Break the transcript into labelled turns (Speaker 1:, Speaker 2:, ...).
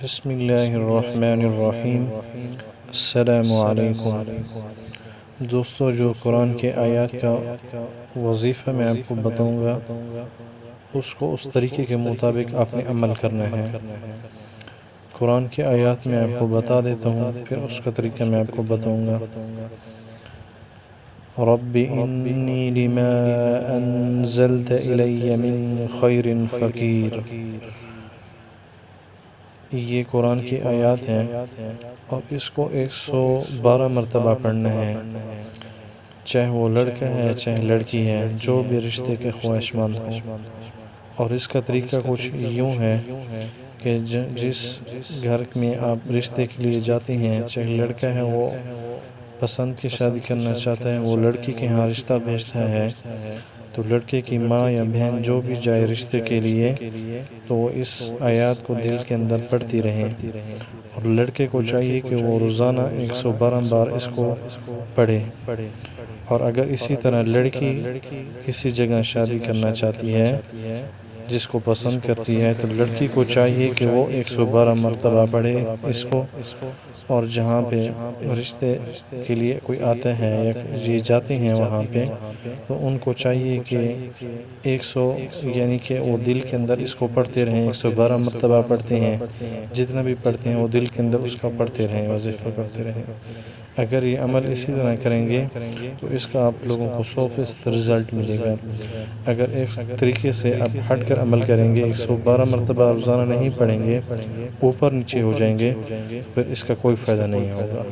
Speaker 1: بسم اللہ الرحمن الرحیم۔ السلام علیکم دوستو، جو قرآن کے آیات کا وظیفہ میں آپ کو بتاؤں گا اس کو اس طریقے کے مطابق آپ نے عمل کرنا ہے۔ قرآن کے آیات میں آپ کو بتا دیتا ہوں، پھر اس کا طریقہ میں آپ کو بتاؤں گا۔ رب انی لما انزلت الی من خیر فقیر، یہ قرآن کی آیات ہیں اور اس کو 112 مرتبہ پڑھنا ہے، چاہے وہ لڑکا ہے چاہے لڑکی ہے، جو بھی رشتے کے خواہش مند ہوں۔ اور اس کا طریقہ کچھ یوں ہے کہ جس گھر میں آپ رشتے کے لیے جاتے ہیں، چاہے لڑکا ہے وہ پسند کی شادی کرنا چاہتا ہے، وہ لڑکی کے ہاں رشتہ بھیجتا ہے، تو لڑکے کی ماں یا بہن جو بھی جائے رشتے کے لیے تو وہ اس آیات کو دل کے اندر پڑھتی رہیں، اور لڑکے کو چاہیے کہ وہ روزانہ 112 بار اس کو پڑھے۔ اور اگر اسی طرح لڑکی کسی جگہ شادی کرنا چاہتی ہے جس کو پسند کرتی ہے، تو لڑکی کو چاہیے کہ وہ 112 مرتبہ پڑھے اس کو، اور جہاں پہ رشتے کے لیے کوئی آتا ہے یا یہ جاتے ہیں وہاں پہ، تو ان کو چاہیے کہ 100 یعنی کہ وہ دل کے اندر اس کو پڑھتے رہیں، 112 مرتبہ پڑھتے ہیں، جتنا بھی پڑھتے ہیں وہ دل کے اندر اس کا پڑھتے رہیں، وظیفہ کرتے رہیں۔ اگر یہ عمل اسی طرح کریں گے تو اس کا آپ لوگوں کو 100% رزلٹ ملے گا۔ اگر ایک طریقے سے آپ ہٹ کر عمل کریں گے، 112 مرتبہ روزانہ نہیں پڑھیں گے، اوپر نیچے ہو جائیں گے، پھر اس کا کوئی فائدہ نہیں ہوگا۔